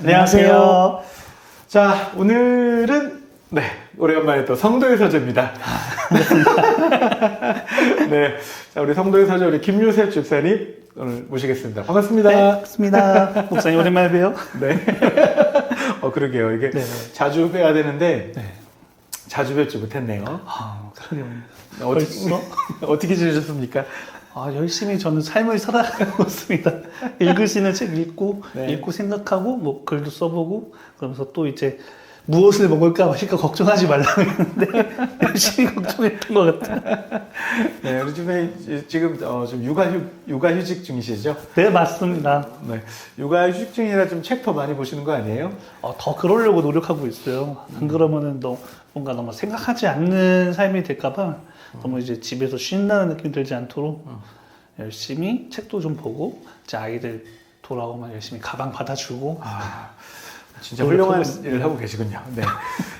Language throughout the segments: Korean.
안녕하세요. 자, 오늘은 오래간만에 또 성도의 서재입니다. 네, 자, 우리 성도의 서재 우리 김요셉 집사님 오늘 모시겠습니다. 반갑습니다. 네, 반갑습니다. 목사님 오랜만에 봬요. 네. 그러게요. 이게 자주 뵈야 되는데 자주 뵙지 못했네요. 그러게요. 어떻게 지내셨습니까? 열심히 저는 삶을 살아가고 있습니다. 읽으시는 책 읽고, 읽고 생각하고, 뭐 글도 써보고, 그러면서 또 이제 무엇을 먹을까 마실까 걱정하지 말라고 했는데 열심히 걱정했던 것 같아요. 네, 우리 집에 지금 좀 육아휴직 중이시죠? 네, 맞습니다. 네, 육아휴직 중이라 좀 책 더 많이 보시는 거 아니에요? 더 그러려고 노력하고 있어요. 안 그러면은 뭔가 너무 생각하지 않는 삶이 될까봐 너무 이제 집에서 쉰다는 느낌 들지 않도록 열심히 책도 좀 보고, 이제 아이들 돌아오면 열심히 가방 받아주고. 진짜 훌륭한 일을 하고 계시군요. 네.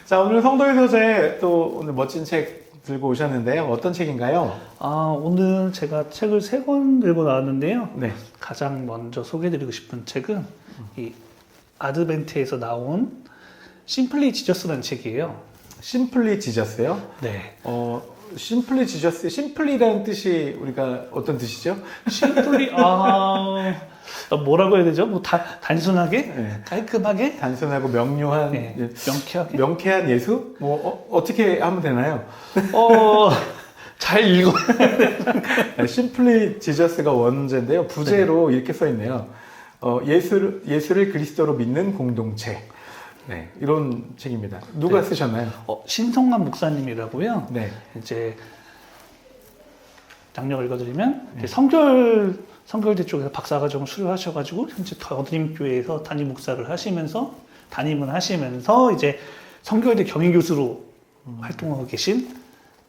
자, 오늘 성도의 서재 또 오늘 멋진 책 들고 오셨는데요. 어떤 책인가요? 오늘 제가 책을 3권 들고 나왔는데요. 네. 가장 먼저 소개해드리고 싶은 책은 이 아드벤트에서 나온 심플리 지저스라는 책이에요. 심플리 지저스요? 네. 심플리 지저스, 심플리라는 뜻이 우리가 어떤 뜻이죠? 심플리, 뭐라고 해야 되죠? 뭐 단순하게? 깔끔하게? 단순하고 명료한, 명쾌하게? 명쾌한 예수? 어떻게 하면 되나요? 잘 읽어. 심플리 지저스가 원제인데요. 부제로 이렇게 써 있네요. 예수를 그리스도로 믿는 공동체. 네, 이런 책입니다. 누가 쓰셨나요? 신성만 목사님이라고요. 네. 이제 장력 읽어드리면 성결대 쪽에서 박사과정을 수료하셔가지고 현재 더드림교회에서 담임 목사를 하시면서 이제 성결대 경위교수로 활동하고 계신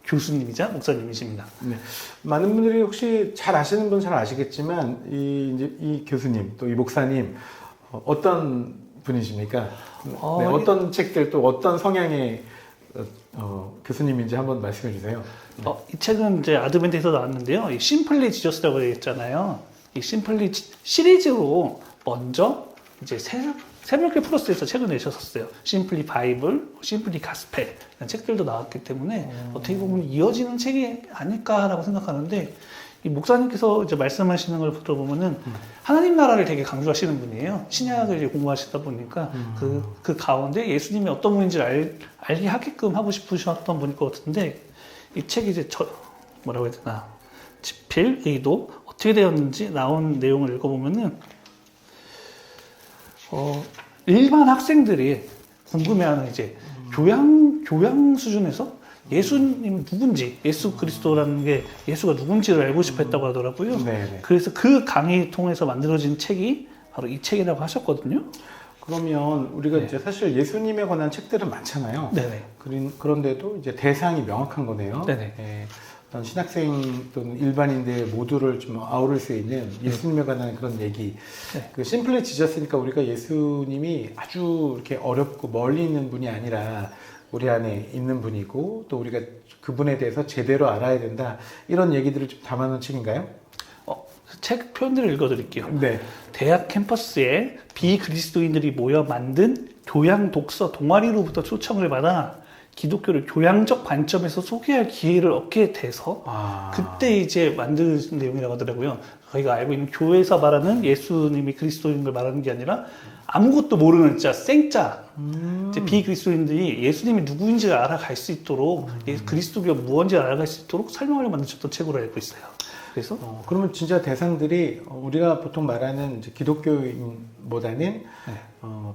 교수님이자 목사님이십니다. 네. 많은 분들이 혹시 잘 아시는 분 잘 아시겠지만 이 교수님 또 이 목사님 어떤 분이십니까? 어떤 책들 또 어떤 성향의 교수님인지 한번 말씀해 주세요. 이 책은 이제 아드벤트에서 나왔는데요. 이 심플리 지저스라고 했잖아요. 이 심플리 시리즈로 먼저 이제 새벽의 플러스에서 책을 내셨었어요. 심플리 바이블, 심플리 가스펠 이런 책들도 나왔기 때문에 어떻게 보면 이어지는 책이 아닐까라고 생각하는데, 이 목사님께서 이제 말씀하시는 걸 들어보면은 하나님 나라를 되게 강조하시는 분이에요. 신약을 이제 공부하시다 보니까 그 가운데 예수님이 어떤 분인지를 알게 하게끔 하고 싶으셨던 분일 것 같은데, 이 책이 이제 뭐라고 해야 되나, 지필, 의도 어떻게 되었는지 나온 내용을 읽어보면은 일반 학생들이 궁금해하는 이제 교양 수준에서 예수님 누군지, 예수 그리스도라는 게 예수가 누군지를 알고 싶어 했다고 하더라고요. 네네. 그래서 그 강의 통해서 만들어진 책이 바로 이 책이라고 하셨거든요. 그러면 우리가 이제 사실 예수님에 관한 책들은 많잖아요. 네네. 그런데도 이제 대상이 명확한 거네요. 네네. 어떤 신학생 또는 일반인들 모두를 좀 아우를 수 있는 예수님에 관한 그런 얘기. 그 심플리 지저스니까 우리가 예수님이 아주 이렇게 어렵고 멀리 있는 분이 아니라 우리 안에 있는 분이고, 또 우리가 그분에 대해서 제대로 알아야 된다, 이런 얘기들을 좀 담아놓은 책인가요? 책 표현들을 읽어드릴게요. 네. 대학 캠퍼스에 비그리스도인들이 모여 만든 교양 독서 동아리로부터 초청을 받아 기독교를 교양적 관점에서 소개할 기회를 얻게 돼서 그때 이제 만든 내용이라고 하더라고요. 저희가 알고 있는 교회에서 말하는 예수님이 그리스도인 걸 말하는 게 아니라 아무것도 모르는 생짜 이제 비그리스도인들이 예수님이 누구인지를 알아갈 수 있도록, 그리스도교가 무엇인지를 알아갈 수 있도록 설명을 만드셨던 책으로 알고 있어요. 그래서 그러면 진짜 대상들이 우리가 보통 말하는 이제 기독교인보다는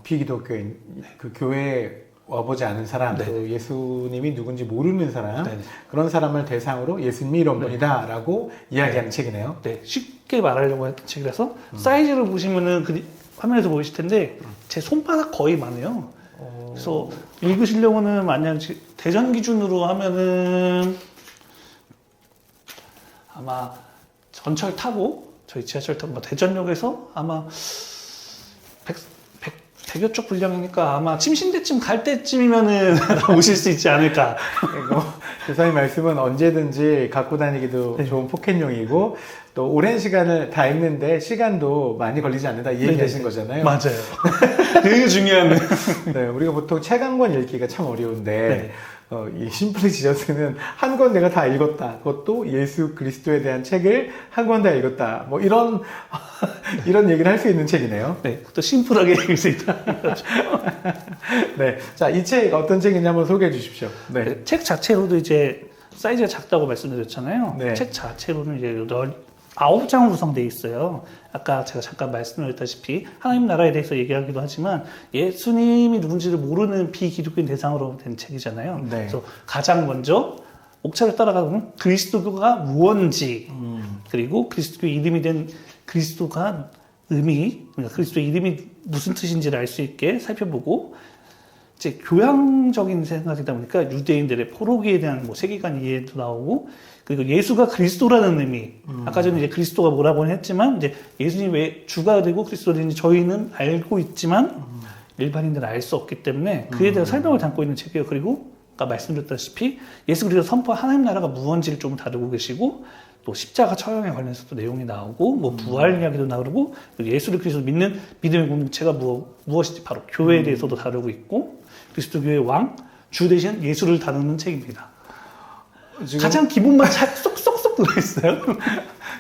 비기독교인, 그 교회에 와보지 않은 사람, 또 예수님이 누군지 모르는 사람, 그런 사람을 대상으로 예수님이 이런 분이다라고 이야기하는 책이네요. 네, 쉽게 말하려고 했던 책이라서 사이즈를 보시면은 화면에서 보이실 텐데 제 손바닥 거의 많아요. 그래서 읽으시려면은 만약 대전 기준으로 하면은 아마 전철 타고 저희 지하철 타고 대전역에서 아마 100여 쪽 분량이니까 아마 침신대쯤 갈 때쯤이면은 오실 수 있지 않을까. 교사님 말씀은 언제든지 갖고 다니기도 네. 좋은 포켓용이고 또 오랜 시간을 다 읽는데 시간도 많이 걸리지 않는다 이 얘기 하신 거잖아요. 맞아요. 되게 중요한. 네, 우리가 보통 책 한 권 읽기가 참 어려운데 네. 이 심플리 지저스는 한 권 내가 다 읽었다. 그것도 예수 그리스도에 대한 책을 한 권 다 읽었다. 뭐 이런 이런 얘기를 할 수 있는 책이네요. 네, 또 심플하게 읽을 수 있다. 네, 자, 이 책 어떤 책인지 한번 소개해 주십시오. 네, 네, 책 자체로도 이제 사이즈가 작다고 말씀드렸잖아요. 네. 책 자체로는 이제 9장으로 구성되어 있어요. 아까 제가 잠깐 말씀드렸다시피 하나님 나라에 대해서 얘기하기도 하지만 예수님이 누군지를 모르는 비기독교인 대상으로 된 책이잖아요. 네. 그래서 가장 먼저 옥차를 따라가면 그리스도가 무언지 그리고 그리스도의 이름이 된 그리스도가 그러니까 그리스도의 이름이 무슨 뜻인지를 알 수 있게 살펴보고 이제 교양적인 생각이다 보니까 유대인들의 포로기에 대한 뭐 세계관 이해도 나오고 그리고 예수가 그리스도라는 의미 아까 전에 이제 그리스도가 뭐라고는 했지만 이제 예수님이 왜 주가 되고 그리스도인지 저희는 알고 있지만 일반인들은 알 수 없기 때문에 그에 대한 설명을 담고 있는 책이에요. 그리고 아까 말씀드렸다시피 예수 그리스도 선포한 하나님 나라가 무언지를 좀 다루고 계시고 또 십자가 처형에 관련해서도 내용이 나오고 뭐 부활 이야기도 나오고 예수를 그리스도 믿는 믿음의 공동체가 무엇인지 바로 교회에 대해서도 다루고 있고 그리스도교의 왕, 주 대신 예수를 다루는 책입니다. 지금 가장 기본만 쏙쏙쏙 들어있어요.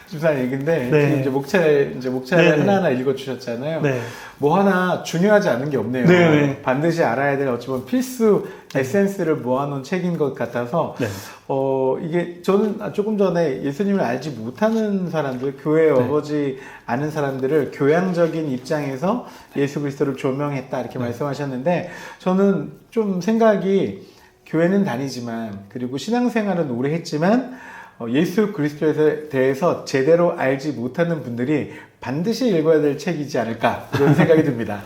주사 얘기인데 네. 지금 이제 목차를 네, 네. 하나하나 읽어주셨잖아요. 네. 뭐 하나 중요하지 않은 게 없네요. 네, 네. 반드시 알아야 될 어찌 보면 필수 에센스를 모아놓은 책인 것 같아서 네. 이게 저는 조금 전에 예수님을 알지 못하는 사람들, 교회에 어거지 않은 사람들을 교양적인 입장에서 예수 그리스도를 조명했다 이렇게 말씀하셨는데 저는 좀 생각이 교회는 다니지만 그리고 신앙생활은 오래 했지만 예수 그리스도에 대해서 제대로 알지 못하는 분들이 반드시 읽어야 될 책이지 않을까 그런 생각이 듭니다.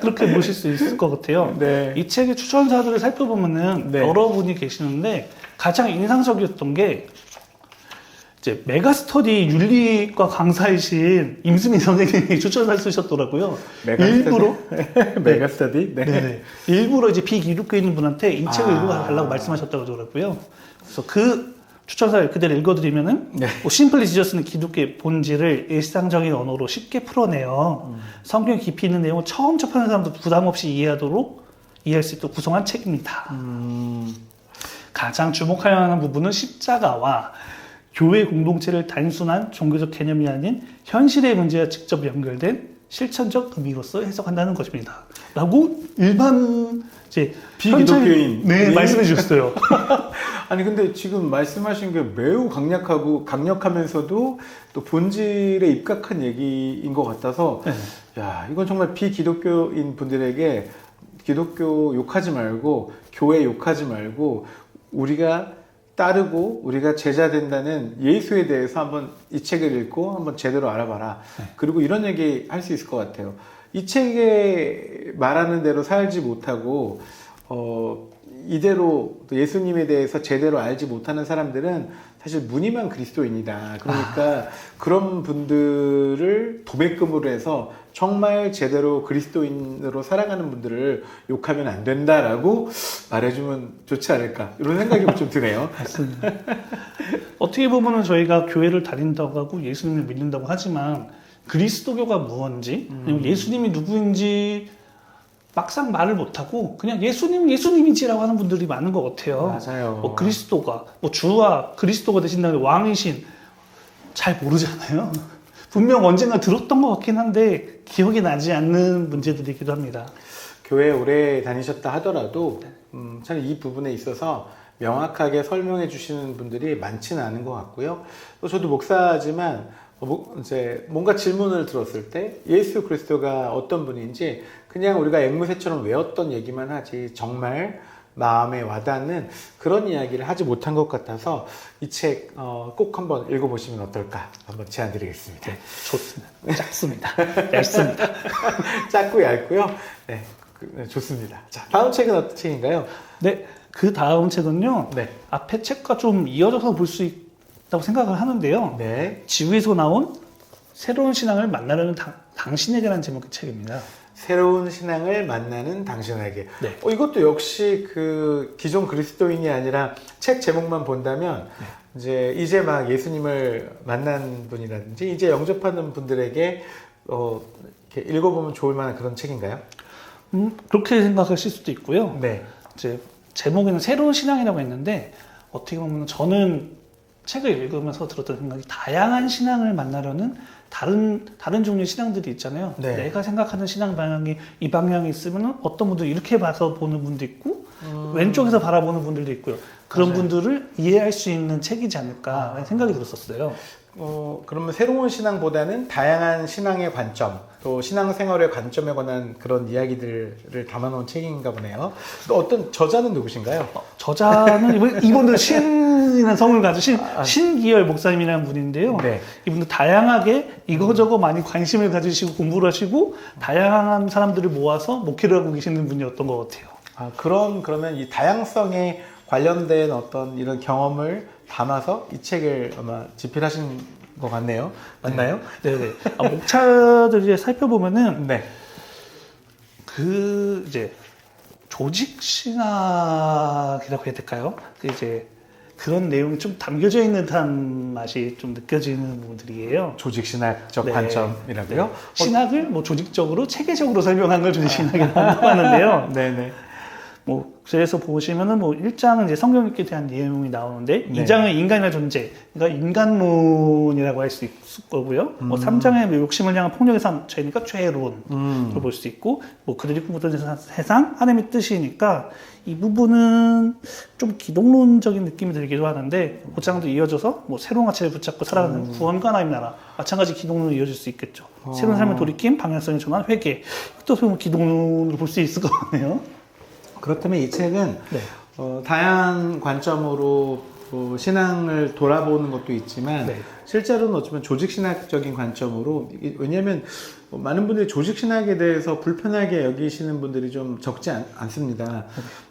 그렇게 보실 수 있을 것 같아요. 네. 이 책의 추천사들을 살펴보면은 네. 여러분이 계시는데 가장 인상적이었던 게 이제 메가스터디 윤리과 강사이신 임수민 선생님이 추천사를 쓰셨더라고요. 일부러 메가스터디? 네. 네네. 일부러 이제 비기독교인 분한테 이 책을 아. 읽어달라고 말씀하셨다고 하더라고요. 그래서 그 추천사를 그대로 읽어드리면은 네. 뭐 심플리 지저스는 기독교의 본질을 일상적인 언어로 쉽게 풀어내요. 성경 깊이 있는 내용을 처음 접하는 사람도 부담 없이 이해할 수 있도록 구성한 책입니다. 가장 주목할 만한 부분은 십자가와 교회 공동체를 단순한 종교적 개념이 아닌 현실의 문제와 직접 연결된 실천적 의미로서 해석한다는 것입니다. 라고 일반 이제 비기독교인. 네, 말씀해 주셨어요. 아니 근데 지금 말씀하신 게 매우 강력하면서도 또 본질에 입각한 얘기인 것 같아서 네. 야 이건 정말 비기독교인 분들에게 기독교 욕하지 말고 교회 욕하지 말고 우리가 따르고 우리가 제자 된다는 예수에 대해서 한번 이 책을 읽고 한번 제대로 알아봐라. 그리고 이런 얘기 할 수 있을 것 같아요. 이 책에 말하는 대로 살지 못하고 이대로 또 예수님에 대해서 제대로 알지 못하는 사람들은 사실 무늬만 그리스도인이다. 그러니까 그런 분들을 도배금으로 해서 정말 제대로 그리스도인으로 살아가는 분들을 욕하면 안 된다라고 말해주면 좋지 않을까 이런 생각이 좀 드네요. 맞습니다. 어떻게 보면은 저희가 교회를 다닌다고 하고 예수님을 믿는다고 하지만 그리스도교가 무엇인지 아니면 예수님이 누구인지 막상 말을 못하고 그냥 예수님이지라고 하는 분들이 많은 것 같아요. 맞아요. 뭐 그리스도가 뭐 주와 그리스도가 되신다는 왕이신 잘 모르잖아요. 분명 언젠가 들었던 것 같긴 한데 기억이 나지 않는 문제들이기도 합니다. 교회 오래 다니셨다 하더라도 참 이 부분에 있어서 명확하게 설명해 주시는 분들이 많지는 않은 것 같고요. 또 저도 목사지만 이제 뭔가 질문을 들었을 때 예수 그리스도가 어떤 분인지 그냥 우리가 앵무새처럼 외웠던 얘기만 하지 정말 마음에 와닿는 그런 이야기를 하지 못한 것 같아서 이 책 꼭 한번 읽어보시면 어떨까 한번 제안 드리겠습니다. 네, 좋습니다. 짧습니다. 얇습니다. 짧고 얇고요. 네, 좋습니다. 자, 다음 책은 어떤 책인가요? 네, 그 다음 책은요. 네. 앞에 책과 좀 이어져서 볼 수 있다고 생각을 하는데요. 네. 지구에서 나온 새로운 신앙을 만나려는 당신에게라는 제목의 책입니다. 새로운 신앙을 만나는 당신에게. 네. 이것도 역시 그 기존 그리스도인이 아니라 책 제목만 본다면 이제 막 예수님을 만난 분이라든지 이제 영접하는 분들에게 이렇게 읽어보면 좋을 만한 그런 책인가요? 그렇게 생각하실 수도 있고요. 네. 이제 제목에는 새로운 신앙이라고 했는데 어떻게 보면 저는 책을 읽으면서 들었던 생각이 다양한 신앙을 만나려는 다른 종류의 신앙들이 있잖아요. 네. 내가 생각하는 신앙 방향이 이 방향이 있으면 어떤 분들은 이렇게 봐서 보는 분도 있고 왼쪽에서 바라보는 분들도 있고요. 그런 맞아요. 분들을 이해할 수 있는 책이지 않을까 하는 생각이 들었었어요. 그러면 새로운 신앙보다는 다양한 신앙의 관점, 또 신앙생활의 관점에 관한 그런 이야기들을 담아놓은 책인가 보네요. 또 어떤 저자는 누구신가요? 저자는 이분도 신이라는 성을 가진 신기열 목사님이라는 분인데요. 네. 이분도 다양하게 이거저거 많이 관심을 가지시고 공부를 하시고 다양한 사람들을 모아서 목회를 하고 계시는 분이었던 것 같아요. 그러면 이 다양성에 관련된 어떤 이런 경험을 담아서 이 책을 아마 집필하신 것 같네요. 맞나요? 네네. 목차들을 살펴보면은 네. 이제 조직 신학이라고 해야 될까요? 이제 그런 내용이 좀 담겨져 있는 듯한 맛이 좀 느껴지는 부분들이에요. 조직신학적 네. 관점이라고요? 네. 신학을 뭐 조직적으로 체계적으로 설명한 걸 조직신학이라고 하는데요. 네네. 그래서 보시면은 1장은 이제 성경 읽기에 대한 내용이 나오는데, 네. 2장은 인간의 존재, 그러니까 인간론이라고 할 수 있을 거고요. 3장은 욕심을 향한 폭력의 산처니까 죄론으로 볼 수 있고, 그들이 꿈꾸던 세상, 하나님의 뜻이니까, 이 부분은 좀 기독론적인 느낌이 들기도 하는데, 5장도 이어져서 새로운 가치를 붙잡고 살아가는 구원과 하나님 나라, 마찬가지 기독론으로 이어질 수 있겠죠. 새로운 삶의 돌이킴, 방향성의 전환, 회개, 또 기독론으로 볼 수 있을 것 같네요. 그렇다면 이 책은 네. 다양한 관점으로 신앙을 돌아보는 것도 있지만 네. 실제로는 어쩌면 조직신학적인 관점으로, 왜냐하면 많은 분들이 조직신학에 대해서 불편하게 여기시는 분들이 좀 적지 않습니다.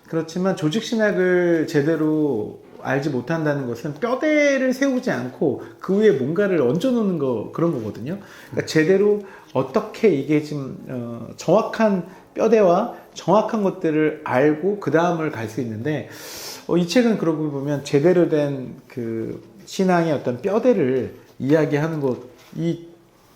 그렇지만 조직신학을 제대로 알지 못한다는 것은 뼈대를 세우지 않고 그 위에 뭔가를 얹어놓는 그런 거거든요. 그러니까 제대로 어떻게 이게 지금 정확한 뼈대와 정확한 것들을 알고 그 다음을 갈 수 있는데, 이 책은 그러고 보면 제대로 된 그 신앙의 어떤 뼈대를 이야기하는 이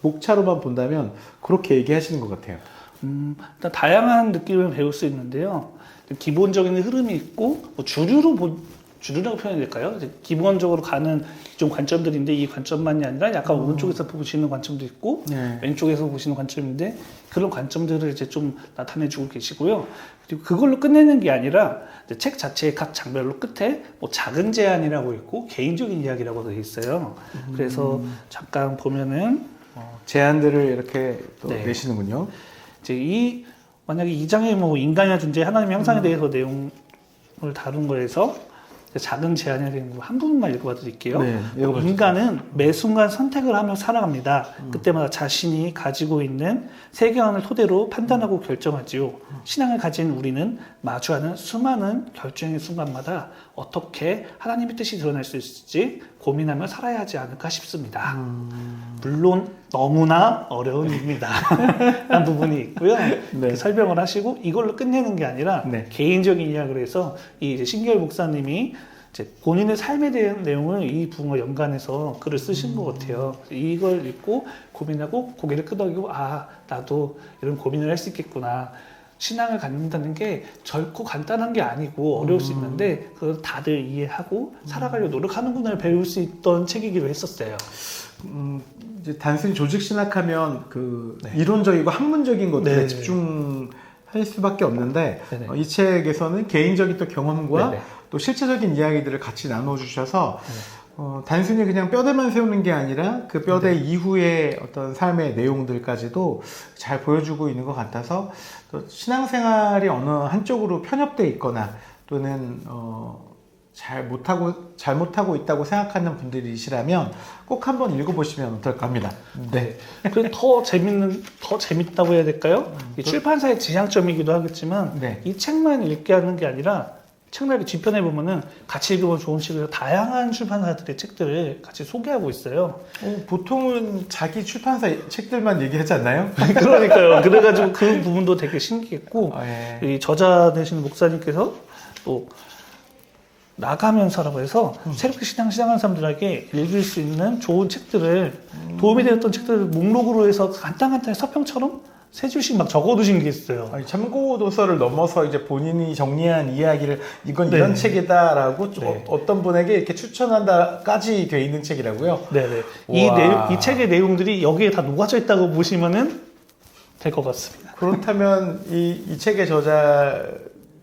목차로만 본다면 그렇게 얘기하시는 것 같아요. 일단 다양한 느낌을 배울 수 있는데요. 기본적인 흐름이 있고, 주류라고 표현해야 될까요? 기본적으로 가는 좀 관점들인데, 이 관점만이 아니라 약간 오른쪽에서 보시는 관점도 있고, 네. 왼쪽에서 보시는 관점인데, 그런 관점들을 이제 좀 나타내주고 계시고요. 그리고 그걸로 끝내는 게 아니라, 책 자체의 각 장별로 끝에 작은 제안이라고 있고, 개인적인 이야기라고 되어 있어요. 그래서 잠깐 보면은, 제안들을 이렇게 또 네. 내시는군요. 이제 만약에 2장의 인간의 존재, 하나님의 형상에 대해서 내용을 다룬 거에서 작은 제안이라는 거 한 부분만 읽어봐 드릴게요. 네, 읽어보시죠. 인간은 매 순간 선택을 하며 살아갑니다. 그때마다 자신이 가지고 있는 세계관을 토대로 판단하고 결정하지요. 신앙을 가진 우리는 마주하는 수많은 결정의 순간마다 어떻게 하나님의 뜻이 드러날 수 있을지 고민하며 살아야 하지 않을까 싶습니다. 물론 너무나 어려운 일입니다. 라는 부분이 있고요. 네. 설명을 하시고 이걸로 끝내는 게 아니라 네. 개인적인 이야기를 해서 이제 신기열 목사님이 이제 본인의 삶에 대한 내용을 이 부분과 연관해서 글을 쓰신 것 같아요. 이걸 읽고 고민하고 고개를 끄덕이고 나도 이런 고민을 할 수 있겠구나. 신앙을 갖는다는 게 결코 간단한 게 아니고 어려울 수 있는데 그걸 다들 이해하고 살아가려고 노력하는구나를 배울 수 있던 책이기도 했었어요. 이제 단순히 조직신학하면 네. 이론적이고 학문적인 것들에 네. 집중할 수밖에 없는데, 네네. 이 책에서는 개인적인 또 경험과 네네. 또 실체적인 이야기들을 같이 나눠주셔서 단순히 그냥 뼈대만 세우는 게 아니라 그 뼈대 이후의 어떤 삶의 내용들까지도 잘 보여주고 있는 것 같아서, 또 신앙생활이 어느 한쪽으로 편협돼 있거나 또는 잘못하고 있다고 생각하는 분들이시라면 꼭 한번 읽어보시면 어떨까 합니다. 네. 그래서 더 재밌다고 해야 될까요? 이 출판사의 지향점이기도 하겠지만 네. 이 책만 읽게 하는 게 아니라 책날개 뒤편에 보면은 같이 읽으면 좋은 책을 다양한 출판사들의 책들을 같이 소개하고 있어요. 보통은 자기 출판사 책들만 얘기하지 않나요? 그러니까요. 그래가지고 그 부분도 되게 신기했고, 예. 이 저자 되시는 목사님께서 또 나가면서라고 해서 새롭게 시작하는 사람들에게 읽을 수 있는 좋은 책들을 도움이 되었던 책들을 목록으로 해서 간단간단히 서평처럼 세 줄씩 막 적어두신 게 있어요. 아니, 참고 도서를 넘어서 이제 본인이 정리한 이야기를 이건 이런 네. 책이다라고 네. 어떤 분에게 이렇게 추천한다까지 돼 있는 책이라고요? 네네. 우와. 이 책의 내용들이 여기에 다 녹아져 있다고 보시면은 될 것 같습니다. 그렇다면 이 책의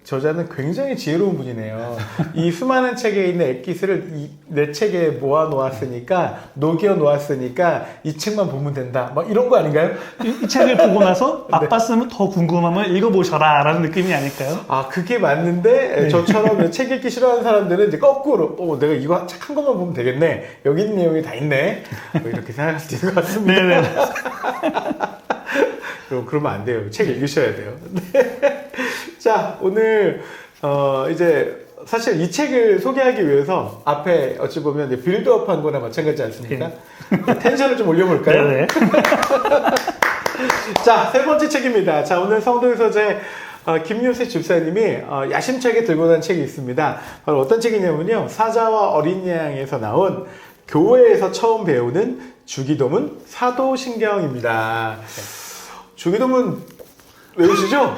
저자는 굉장히 지혜로운 분이네요. 이 수많은 책에 있는 엑기스를 내 책에 모아 놓았으니까, 녹여 놓았으니까 이 책만 보면 된다. 막 이런 거 아닌가요? 이 책을 보고 나서 맛봤으면 더 궁금하면 읽어보셔라 라는 느낌이 아닐까요? 아, 그게 맞는데, 저처럼 책 읽기 싫어하는 사람들은 이제 거꾸로, 내가 이거 책 한 것만 보면 되겠네. 여기 있는 내용이 다 있네. 뭐 이렇게 생각할 수도 있을 것 같습니다. 네네. 그러면 안 돼요. 책 읽으셔야 돼요. 네. 자, 오늘, 이제, 사실 이 책을 소개하기 위해서 앞에 어찌 보면 빌드업 한 거나 마찬가지 않습니까? 텐션을 좀 올려볼까요? 네네. 자, 세 번째 책입니다. 자, 오늘 성도의 서재 김요새 집사님이 야심차게 들고 난 책이 있습니다. 바로 어떤 책이냐면요. 사자와 어린 양에서 나온 교회에서 처음 배우는 주기도문 사도신경입니다. 주기도문 외우시죠?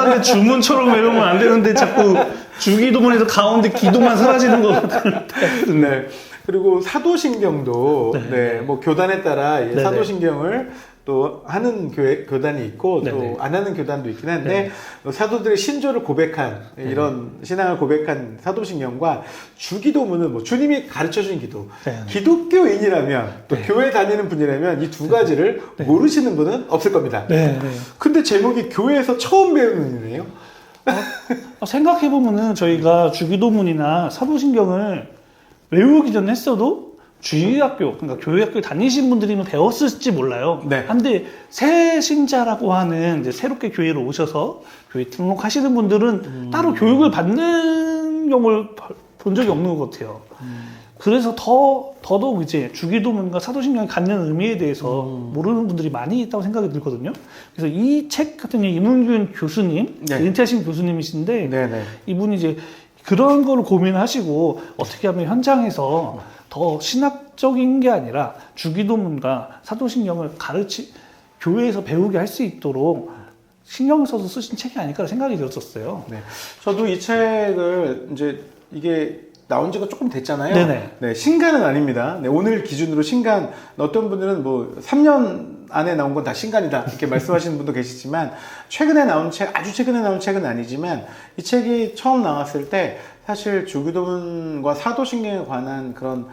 근데 주문처럼 외우면 안 되는데 자꾸 주기도문에서 가운데 기도만 사라지는 것 같아요. 네. 그리고 사도신경도 네. 뭐 교단에 따라 네네. 사도신경을 또 하는 교단이 있고 또 네네. 안 하는 교단도 있긴 한데 사도들의 신조를 고백한 이런 신앙을 고백한 사도신경과 주기도문은 뭐 주님이 가르쳐 준 기도. 네네. 기독교인이라면 또 네. 교회 다니는 분이라면 이 두 가지를 모르시는 분은 없을 겁니다. 네. 근데 제목이 교회에서 처음 배우는 일이에요. 생각해보면은 저희가 주기도문이나 사도신경을 외우기 전에 했어도 주일학교, 그러니까 교회학교 다니신 분들이면 배웠을지 몰라요. 네. 근데 새 신자라고 하는 이제 새롭게 교회로 오셔서 교회 등록하시는 분들은 따로 교육을 받는 경우를 본 적이 없는 것 같아요. 그래서 더더욱 이제 주기도문과 사도신경이 갖는 의미에 대해서 모르는 분들이 많이 있다고 생각이 들거든요. 그래서 이 책 같은 경우 임은균 교수님, 네. 은퇴하신 교수님이신데 네네. 이분이 이제 그런 거를 고민하시고 어떻게 하면 현장에서 더 신학적인 게 아니라 주기도문과 사도신경을 교회에서 배우게 할 수 있도록 신경을 써서 쓰신 책이 아닐까 생각이 들었었어요. 네. 저도 이 책을 이제 이게 나온 지가 조금 됐잖아요. 네네. 네, 신간은 아닙니다. 네, 오늘 기준으로 신간, 어떤 분들은 뭐 3년 안에 나온 건 다 신간이다 이렇게 말씀하시는 분도 계시지만 최근에 나온 책, 아주 최근에 나온 책은 아니지만 이 책이 처음 나왔을 때 사실 주기도문과 사도신경에 관한 그런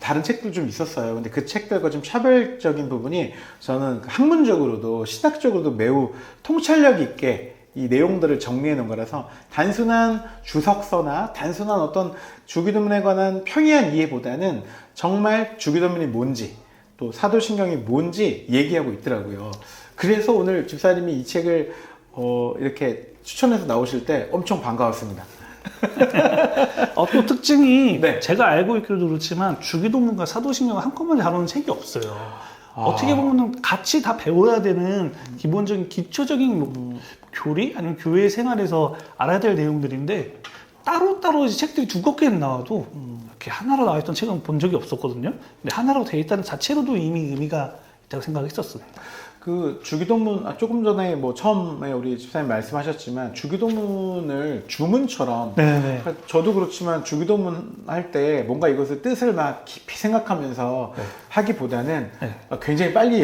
다른 책들 좀 있었어요. 근데 그 책들과 좀 차별적인 부분이 저는 학문적으로도 신학적으로도 매우 통찰력 있게 이 내용들을 정리해 놓은 거라서 단순한 주석서나 단순한 어떤 주기도문에 관한 평이한 이해보다는 정말 주기도문이 뭔지 또 사도신경이 뭔지 얘기하고 있더라고요. 그래서 오늘 집사님이 이 책을 이렇게 추천해서 나오실 때 엄청 반가웠습니다. 또 특징이 네. 제가 알고 있기로도 그렇지만 주기도문과 사도신경을 한꺼번에 다루는 책이 없어요. 어떻게 보면 같이 다 배워야 되는 기본적인 기초적인 뭐 교리 아니면 교회 생활에서 알아야 될 내용들인데 따로따로 책들이 두껍게 나와도 이렇게 하나로 나와 있던 책은 본 적이 없었거든요. 근데 하나로 되어 있다는 자체로도 이미 의미가 있다고 생각했었습니다. 그 주기도문 조금 전에 뭐 처음에 우리 집사님 말씀하셨지만 주기도문을 주문처럼 네네. 저도 그렇지만 주기도문 할 때 뭔가 이것을 뜻을 막 깊이 생각하면서 하기보다는 굉장히 빨리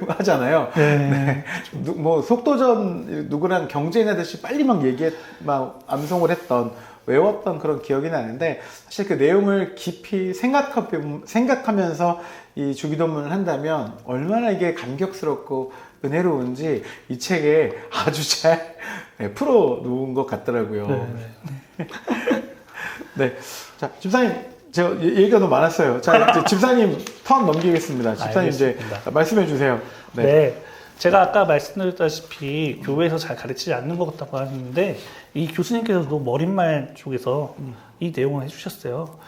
하잖아요. 네. 뭐 속도전 누구랑 경쟁하듯이 빨리 막 막 암송을 했던 외웠던 그런 기억이 나는데 사실 그 내용을 깊이 생각하면서 이 주기도문을 한다면 얼마나 이게 감격스럽고 은혜로운지 이 책에 아주 잘 풀어 놓은 것 같더라고요. 네. 자, 집사님, 제가 얘기가 너무 많았어요. 자, 이제 집사님 턴 넘기겠습니다. 집사님 이제 말씀해 주세요. 네. 제가 아까 말씀드렸다시피 교회에서 잘 가르치지 않는 것 같다고 하는데 이 교수님께서도 머릿말 쪽에서 이 내용을 해주셨어요.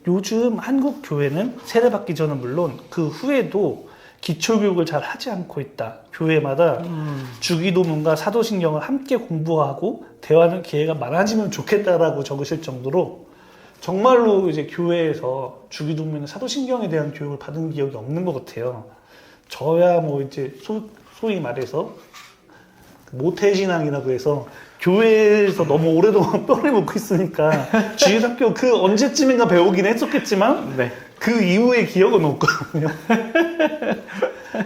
요즘 한국 교회는 세례받기 전은 물론 그 후에도 기초교육을 잘 하지 않고 있다. 교회마다 주기도문과 사도신경을 함께 공부하고 대화하는 기회가 많아지면 좋겠다라고 적으실 정도로 정말로 이제 교회에서 주기도문이나 사도신경에 대한 교육을 받은 기억이 없는 것 같아요. 저야 뭐 이제 소위 말해서 모태신앙이라고 해서 교회에서 너무 오랫동안 뼈를 묻고 있으니까 주일학교 그 언제쯤인가 배우긴 했었겠지만 네. 그 이후의 기억은 없거든요.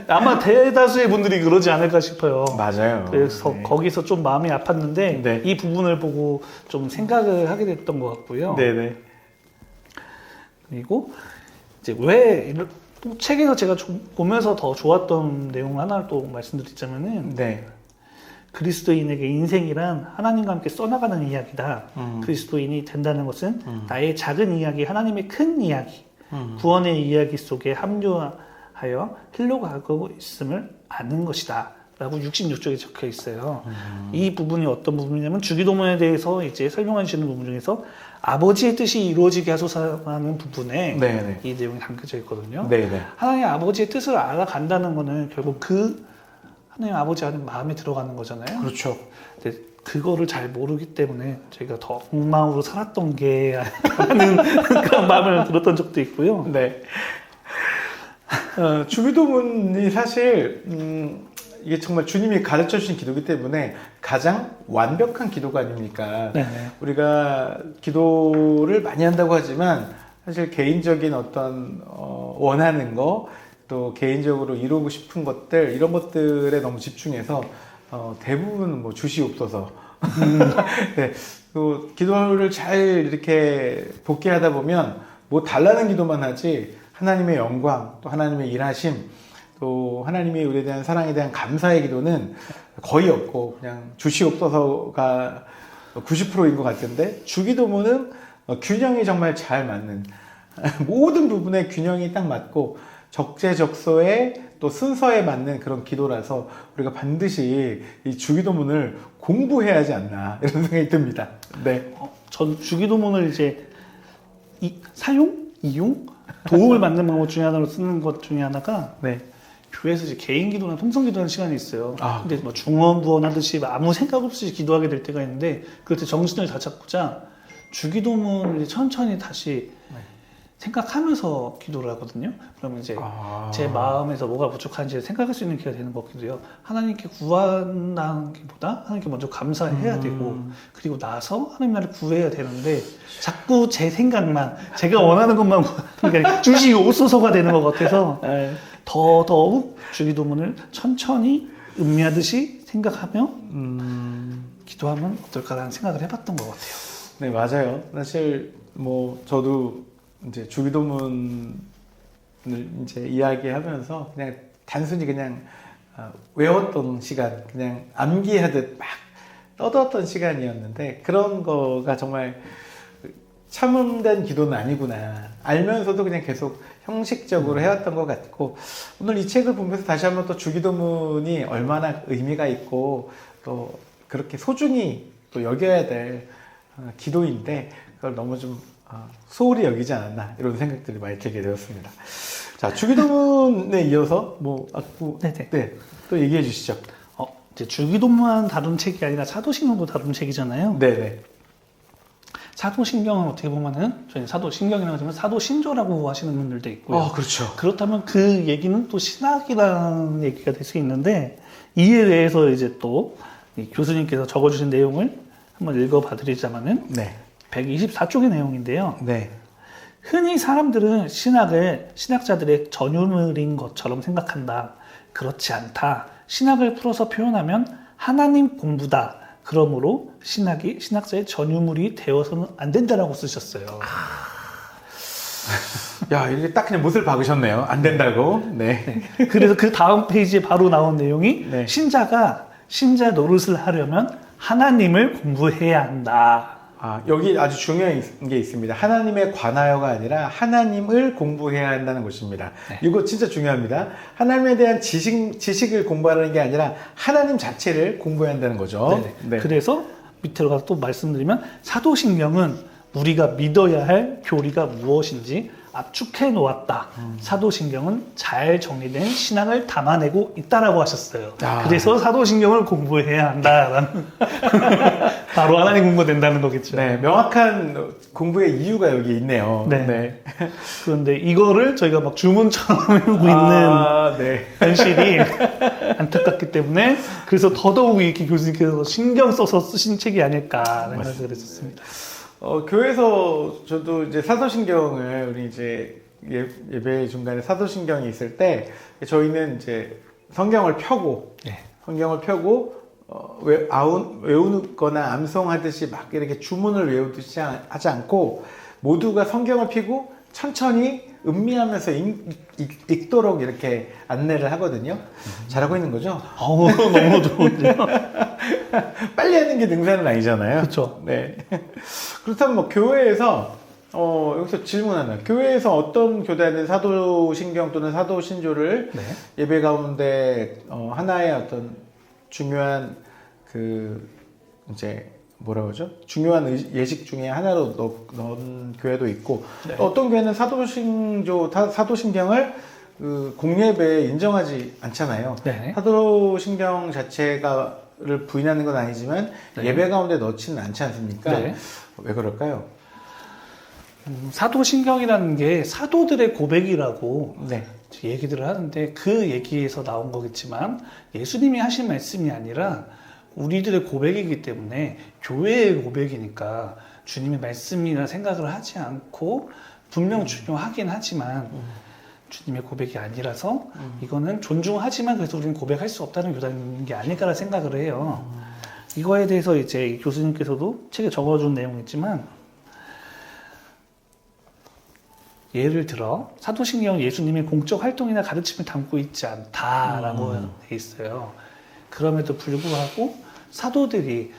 아마 대다수의 분들이 그러지 않을까 싶어요. 맞아요. 그래서 네. 거기서 좀 마음이 아팠는데 네. 이 부분을 보고 좀 생각을 하게 됐던 것 같고요. 네네. 그리고 이제 또 책에서 제가 좀 보면서 더 좋았던 내용 하나를 또 말씀드리자면은 네. 그리스도인에게 인생이란 하나님과 함께 써나가는 이야기다. 그리스도인이 된다는 것은 나의 작은 이야기, 하나님의 큰 이야기, 구원의 이야기 속에 합류하여 흘러가고 있음을 아는 것이다. 라고 66쪽에 적혀 있어요. 이 부분이 어떤 부분이냐면 주기도문에 대해서 이제 설명하시는 부분 중에서 아버지의 뜻이 이루어지게 하소서라는 부분에 네네. 이 내용이 담겨져 있거든요. 네네. 하나님 아버지의 뜻을 알아간다는 것은 결국 그 하나님 아버지 하는 마음에 들어가는 거잖아요. 그렇죠. 근데 그거를 잘 모르기 때문에 저희가 더 엉망으로 살았던 게 하는 그런 마음을 들었던 적도 있고요. 네. 주기도문이 사실 이게 정말 주님이 가르쳐 주신 기도이기 때문에 가장 완벽한 기도가 아닙니까? 네네. 우리가 기도를 많이 한다고 하지만 사실 개인적인 어떤 원하는 거, 또 개인적으로 이루고 싶은 것들, 이런 것들에 너무 집중해서 대부분 뭐 주시옵소서. 네, 또 기도를 잘 이렇게 복귀하다 보면 뭐 달라는 기도만 하지 하나님의 영광, 또 하나님의 일하심, 또 하나님이 우리에 대한 사랑에 대한 감사의 기도는 거의 없고 그냥 주시옵소서가 90%인 것 같은데 주기도문은 균형이 정말 잘 맞는 모든 부분에 균형이 딱 맞고 적재적소에 또 순서에 맞는 그런 기도라서 우리가 반드시 이 주기도문을 공부해야 하지 않나 이런 생각이 듭니다. 네. 전 주기도문을 이제 이용? 도움을 받는 방법 중에 하나로 쓰는 것 중에 하나가 네. 교회에서 이제 개인 기도나 통성 기도하는 시간이 있어요. 아. 근데 뭐 중언부언 하듯이 아무 생각 없이 기도하게 될 때가 있는데 그때 정신을 다잡고자 주기도문을 천천히 다시 생각하면서 기도를 하거든요. 그러면 이제 제 마음에서 뭐가 부족한지 생각할 수 있는 기회가 되는 것 같기도 해요. 하나님께 구한다는 게 보다 하나님께 먼저 감사해야 되고 그리고 나서 하나님 나를 구해야 되는데 자꾸 제 생각만 제가 원하는 것만 그러니까 주시옵소서가 되는 것 같아서 더더욱 주기도문을 천천히 음미하듯이 생각하며 기도하면 어떨까라는 생각을 해봤던 것 같아요. 네, 맞아요. 사실 뭐 저도 이제 주기도문을 이제 이야기하면서 그냥 단순히 그냥 외웠던 시간, 그냥 암기하듯 막 떠들었던 시간이었는데 그런 거가 정말 참음된 기도는 아니구나 알면서도 그냥 계속 형식적으로 해왔던 것 같고 오늘 이 책을 보면서 다시 한번 또 주기도문이 얼마나 의미가 있고 또 그렇게 소중히 또 여겨야 될 기도인데 그걸 너무 좀 소홀히 여기지 않았나 이런 생각들이 많이 들게 되었습니다. 자, 주기도문에 이어서 네, 또 얘기해 주시죠. 이제 주기도문만 다룬 책이 아니라 사도신경도 다룬 책이잖아요. 네네. 사도신경은 어떻게 보면은 저희 사도신경이라고 하지만 사도신조라고 하시는 분들도 있고요. 그렇죠. 그렇다면 그 얘기는 또 신학이라는 얘기가 될 수 있는데 이에 대해서 이제 또 교수님께서 적어주신 내용을 한번 읽어봐드리자면은 네. 124쪽의 내용인데요. 네. 흔히 사람들은 신학을 신학자들의 전유물인 것처럼 생각한다. 그렇지 않다. 신학을 풀어서 표현하면 하나님 공부다. 그러므로 신학이 신학자의 전유물이 되어서는 안 된다라고 쓰셨어요. 야, 이렇게 딱 그냥 못을 박으셨네요. 안 된다고. 네. 그래서 그 다음 페이지에 바로 나온 내용이 네. 신자가 신자 노릇을 하려면 하나님을 공부해야 한다. 여기 아주 중요한 게 있습니다. 하나님에 관하여가 아니라 하나님을 공부해야 한다는 것입니다. 네. 이거 진짜 중요합니다. 하나님에 대한 지식을 공부하는 게 아니라 하나님 자체를 공부해야 한다는 거죠. 네네. 네. 그래서 밑으로 가서 또 말씀드리면 사도신경은 우리가 믿어야 할 교리가 무엇인지 압축해 놓았다. 사도신경은 잘 정리된 신앙을 담아내고 있다라고 하셨어요. 그래서 사도신경을 공부해야 한다라는 바로 하나님 공부가 된다는 거겠죠. 네, 명확한 공부의 이유가 여기 있네요. 네. 그런데 이거를 저희가 막 주문처럼 외우고 있는 네. 현실이 안타깝기 때문에 그래서 더더욱 이렇게 교수님께서 신경 써서 쓰신 책이 아닐까라는 생각을 했었습니다. 교회에서 저도 이제 사도신경을 우리 이제 예배 중간에 사도신경이 있을 때 저희는 이제 성경을 펴고 외우거나 암송하듯이 막 이렇게 주문을 외우듯이 하지 않고 모두가 성경을 펴고 천천히 음미하면서 읽도록 이렇게 안내를 하거든요. 잘하고 있는 거죠? 너무 좋은데요? 빨리 하는 게 능사는 아니잖아요. 그렇죠. 네. 그렇다면 뭐 교회에서 여기서 질문 하나. 교회에서 어떤 교단은 사도신경 또는 사도신조를 네. 예배 가운데 하나의 어떤 중요한 이제 뭐라 그러죠? 중요한 예식 중에 하나로 넣은 교회도 있고 네. 어떤 교회는 사도신경을 공예배에 인정하지 않잖아요. 네. 사도신경 자체가를 부인하는 건 아니지만 네. 예배 가운데 넣지는 않지 않습니까? 네. 왜 그럴까요? 사도신경이라는 게 사도들의 고백이라고 네. 얘기들을 하는데 그 얘기에서 나온 거겠지만 예수님이 하신 말씀이 아니라 우리들의 고백이기 때문에 교회의 고백이니까 주님의 말씀이나 생각을 하지 않고 분명 중요하긴 하지만 주님의 고백이 아니라서 이거는 존중하지만 그래서 우리는 고백할 수 없다는 교단인 게 아닐까라 생각을 해요. 이거에 대해서 이제 교수님께서도 책에 적어준 내용이지만 예를 들어 사도신경은 예수님의 공적 활동이나 가르침을 담고 있지 않다라고 돼 있어요. 그럼에도 불구하고 사도들이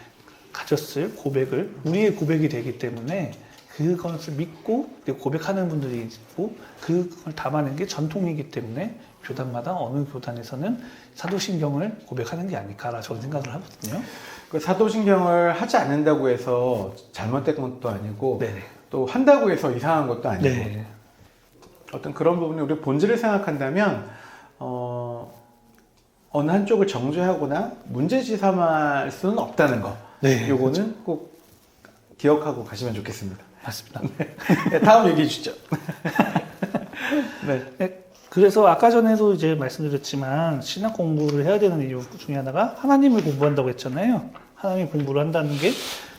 가졌을 고백을 우리의 고백이 되기 때문에 그것을 믿고 고백하는 분들이 있고 그걸 담아낸 게 전통이기 때문에 교단마다 어느 교단에서는 사도신경을 고백하는 게 아닐까라 저는 생각을 하거든요. 그 사도신경을 하지 않는다고 해서 잘못된 것도 아니고 네네. 또 한다고 해서 이상한 것도 아니고 네. 어떤 그런 부분이 우리 본질을 생각한다면 어느 한쪽을 정죄하거나 문제지 삼을 수는 없다는 거. 네, 요거는 그렇죠. 꼭 기억하고 가시면 좋겠습니다. 맞습니다. 네, 다음 얘기해 주시죠. 네. 네, 그래서 아까 전에도 이제 말씀드렸지만 신학 공부를 해야 되는 이유 중에 하나가 하나님을 공부한다고 했잖아요. 하나님 공부를 한다는 게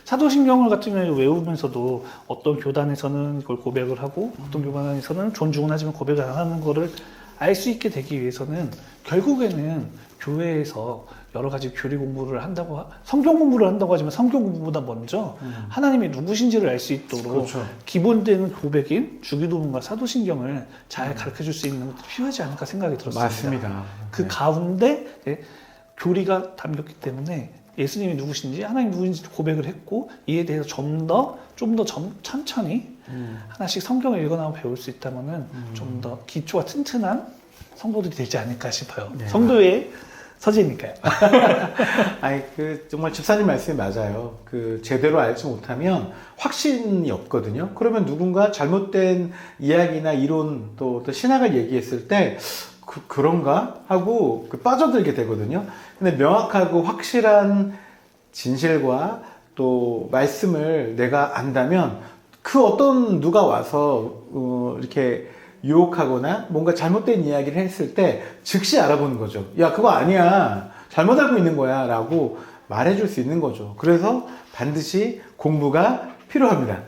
사도신경을 같은 경우에 외우면서도 어떤 교단에서는 이걸 고백을 하고 어떤 교단에서는 존중은 하지만 고백을 안 하는 거를 알 수 있게 되기 위해서는 결국에는 교회에서 여러 가지 교리 공부를 한다고 성경 공부를 한다고 하지만 성경 공부보다 먼저 하나님이 누구신지를 알 수 있도록 그렇죠. 기본되는 고백인 주기도문과 사도신경을 잘 가르쳐 줄 수 있는 것도 필요하지 않을까 생각이 들었습니다. 맞습니다. 그 네. 가운데 교리가 담겼기 때문에 예수님이 누구신지 하나님 누구인지 고백을 했고 이에 대해서 좀 더 천천히 하나씩 성경을 읽어나고 배울 수 있다면은 좀 더 기초가 튼튼한 성도들이 되지 않을까 싶어요. 네. 성도의 서재니까요. 아니 정말 집사님 말씀이 맞아요. 제대로 알지 못하면 확신이 없거든요. 그러면 누군가 잘못된 이야기나 이론 또 신학을 얘기했을 때 그런가 하고 빠져들게 되거든요. 근데 명확하고 확실한 진실과 또 말씀을 내가 안다면 그 어떤 누가 와서 이렇게 유혹하거나 뭔가 잘못된 이야기를 했을 때 즉시 알아보는 거죠. 야, 그거 아니야. 잘못 알고 있는 거야. 라고 말해줄 수 있는 거죠. 그래서 반드시 공부가 필요합니다.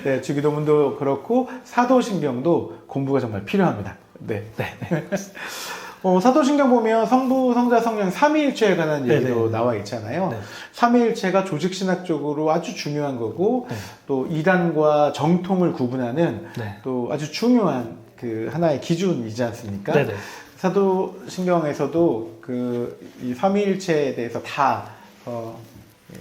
네, 주기도문도 그렇고 사도신경도 공부가 정말 필요합니다. 네. 사도신경 보면 성부, 성자, 성령 삼위일체에 관한 얘기도 네네. 나와 있잖아요. 네. 삼위일체가 조직신학적으로 아주 중요한 거고 네. 또 이단과 정통을 구분하는 네. 또 아주 중요한 하나의 기준이지 않습니까? 네네. 사도신경에서도 이 삼위일체에 대해서 다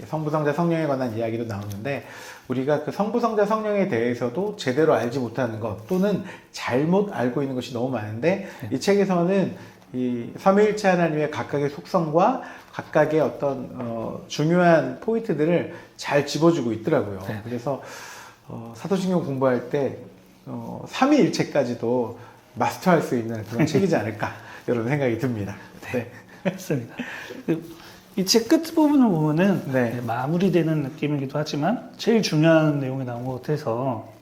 성부, 성자, 성령에 관한 이야기도 나오는데 우리가 그 성부, 성자, 성령에 대해서도 제대로 알지 못하는 것 또는 잘못 알고 있는 것이 너무 많은데 이 책에서는 이 삼위일체 하나님의 각각의 속성과 각각의 어떤 중요한 포인트들을 잘 집어주고 있더라고요. 네. 그래서 사도신경 공부할 때 삼위일체까지도 마스터할 수 있는 그런 책이지 않을까 이런 생각이 듭니다. 네. 맞습니다. 이 책 끝부분을 보면은 네. 마무리되는 느낌이기도 하지만 제일 중요한 내용이 나온 것 같아서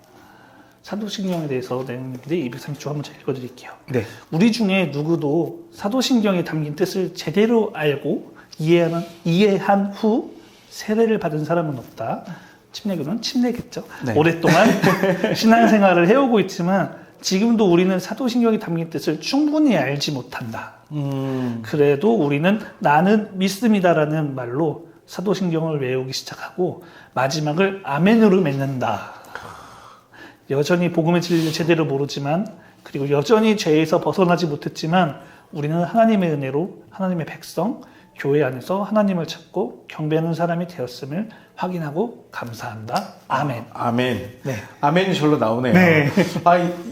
사도신경에 대해서 내용인데 230조 한번 제가 읽어드릴게요. 네. 우리 중에 누구도 사도신경에 담긴 뜻을 제대로 알고 이해한 후 세례를 받은 사람은 없다. 침례교는 침례겠죠. 네. 오랫동안 신앙생활을 해오고 있지만 지금도 우리는 사도신경에 담긴 뜻을 충분히 알지 못한다. 그래도 우리는 나는 믿습니다라는 말로 사도신경을 외우기 시작하고 마지막을 아멘으로 맺는다. 여전히 복음의 진리를 제대로 모르지만 그리고 여전히 죄에서 벗어나지 못했지만 우리는 하나님의 은혜로 하나님의 백성, 교회 안에서 하나님을 찾고 경배하는 사람이 되었음을 확인하고 감사한다. 아멘. 아멘. 네. 아멘이 절로 나오네요. 네.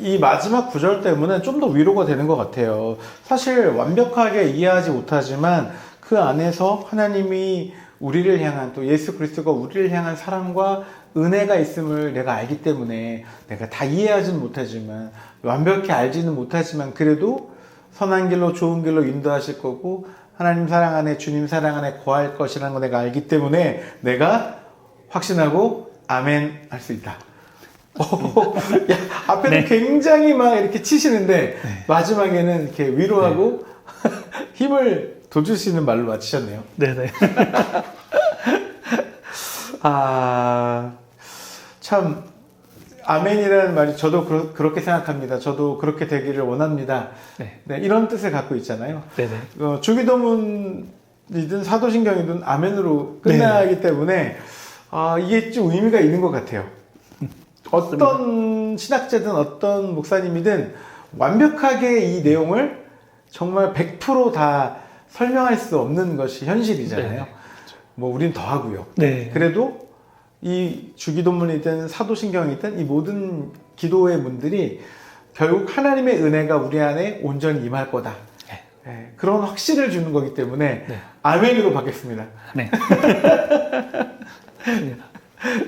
이 마지막 구절 때문에 좀 더 위로가 되는 것 같아요. 사실 완벽하게 이해하지 못하지만 그 안에서 하나님이 우리를 향한 또 예수 그리스도가 우리를 향한 사랑과 은혜가 있음을 내가 알기 때문에 내가 다 이해하지는 못하지만 완벽히 알지는 못하지만 그래도 선한 길로 좋은 길로 인도하실 거고 하나님 사랑 안에 주님 사랑 안에 거할 것이라는 거 내가 알기 때문에 내가 확신하고 아멘 할 수 있다. 야, 앞에는 네. 굉장히 막 이렇게 치시는데 마지막에는 이렇게 위로하고 힘을 돋줄 수 있는 말로 마치셨네요. 네네. 참 아멘이라는 말이 저도 그렇게 생각합니다. 저도 그렇게 되기를 원합니다. 네. 네, 이런 뜻을 갖고 있잖아요. 네네. 주기도문이든 사도신경이든 아멘으로 끝나기 때문에 이게 좀 의미가 있는 것 같아요. 어떤 신학자든 어떤 목사님이든 완벽하게 이 내용을 정말 100% 설명할 수 없는 것이 현실이잖아요. 네. 뭐 우린 더 하고요. 네. 그래도 이 주기도문이든 사도신경이든 이 모든 기도의 문들이 결국 하나님의 은혜가 우리 안에 온전히 임할 거다. 네. 네, 그런 확신을 주는 거기 때문에 네. 아멘으로 받겠습니다. 네.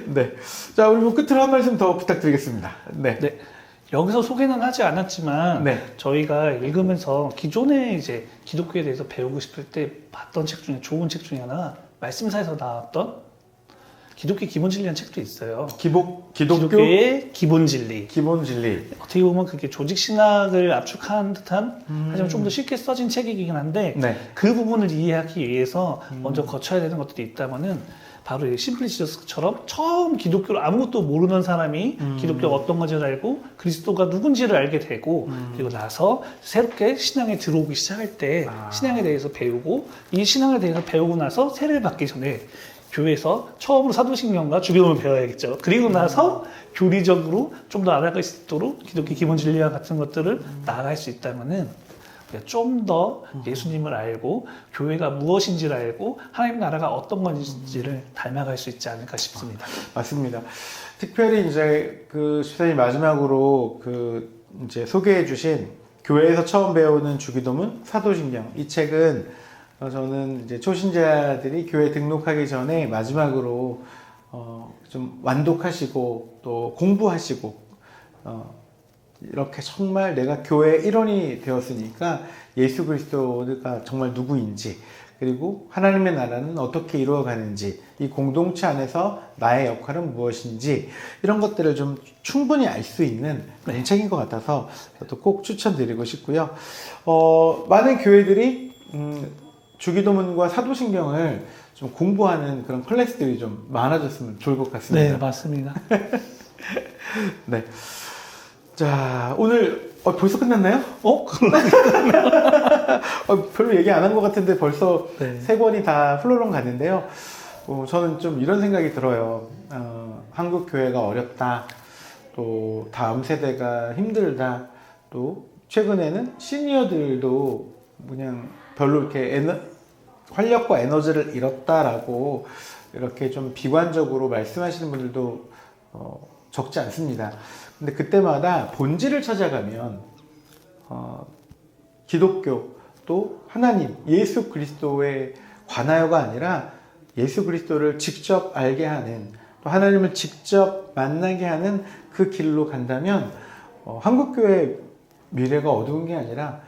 네. 자, 우리 뭐 끝으로 한 말씀 더 부탁드리겠습니다. 네. 네. 여기서 소개는 하지 않았지만 네. 저희가 읽으면서 기존에 이제 기독교에 대해서 배우고 싶을 때 봤던 책 중에 좋은 책 중에 하나 말씀사에서 나왔던 기독교 기본 진리라는 책도 있어요. 기독교 기독교의 기본 진리. 기본 진리. 어떻게 보면 그게 조직 신학을 압축한 듯한 하지만 좀 더 쉽게 써진 책이긴 한데 네. 그 부분을 이해하기 위해서 먼저 거쳐야 되는 것들이 있다면은 바로 이 심플리시저스처럼 처음 기독교를 아무것도 모르는 사람이 기독교가 어떤 건지를 알고 그리스도가 누군지를 알게 되고 그리고 나서 새롭게 신앙에 들어오기 시작할 때 신앙에 대해서 배우고 이 신앙에 대해서 배우고 나서 세례를 받기 전에 교회에서 처음으로 사도신경과 주기도문을 배워야겠죠. 그리고 나서 교리적으로 좀 더 알아갈 수 있도록 기독교 기본 진리와 같은 것들을 나아갈 수 있다면은 좀 더 예수님을 알고 교회가 무엇인지를 알고 하나님 나라가 어떤 건지를 닮아갈 수 있지 않을까 싶습니다. 맞습니다. 특별히 이제 그 집사님 마지막으로 이제 소개해 주신 교회에서 처음 배우는 주기도문 사도신경 이 책은 저는 이제 초신자들이 교회 등록하기 전에 마지막으로 좀 완독하시고 또 공부하시고 이렇게 정말 내가 교회의 일원이 되었으니까 예수 그리스도가 정말 누구인지 그리고 하나님의 나라는 어떻게 이루어가는지 이 공동체 안에서 나의 역할은 무엇인지 이런 것들을 좀 충분히 알 수 있는 그런 책인 것 같아서 저도 꼭 추천드리고 싶고요. 많은 교회들이 주기도문과 사도신경을 좀 공부하는 그런 클래스들이 좀 많아졌으면 좋을 것 같습니다. 네, 맞습니다. 네. 자, 오늘 벌써 끝났나요? 별로 얘기 안 한 것 같은데 벌써 네. 3권이 다 훌러렁 갔는데요. 저는 좀 이런 생각이 들어요. 한국 교회가 어렵다. 또 다음 세대가 힘들다. 또 최근에는 시니어들도 그냥 별로 이렇게 활력과 에너지를 잃었다라고 이렇게 좀 비관적으로 말씀하시는 분들도 적지 않습니다. 근데 그때마다 본질을 찾아가면 기독교 또 하나님 예수 그리스도에 관하여가 아니라 예수 그리스도를 직접 알게 하는 또 하나님을 직접 만나게 하는 그 길로 간다면 한국교회 미래가 어두운 게 아니라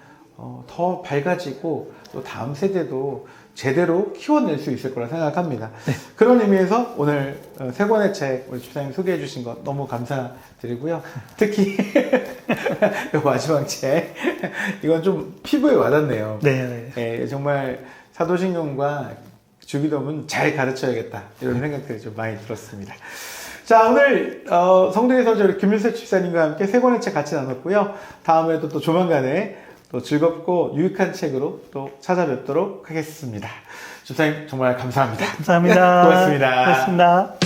더 밝아지고 또 다음 세대도 제대로 키워낼 수 있을 거라 생각합니다. 그런 의미에서 오늘 세 권의 책 우리 집사님 소개해 주신 것 너무 감사드리고요. 특히 이 마지막 책 이건 좀 피부에 와닿네요. 네. 예, 정말 사도신경과 주기도문 잘 가르쳐야겠다 이런 생각들이 좀 많이 들었습니다. 자, 오늘 성도의 서절 김윤석 집사님과 함께 세 권의 책 같이 나눴고요. 다음에도 또 조만간에 또 즐겁고 유익한 책으로 또 찾아뵙도록 하겠습니다. 집사님 정말 감사합니다. 감사합니다. 고맙습니다. 고맙습니다.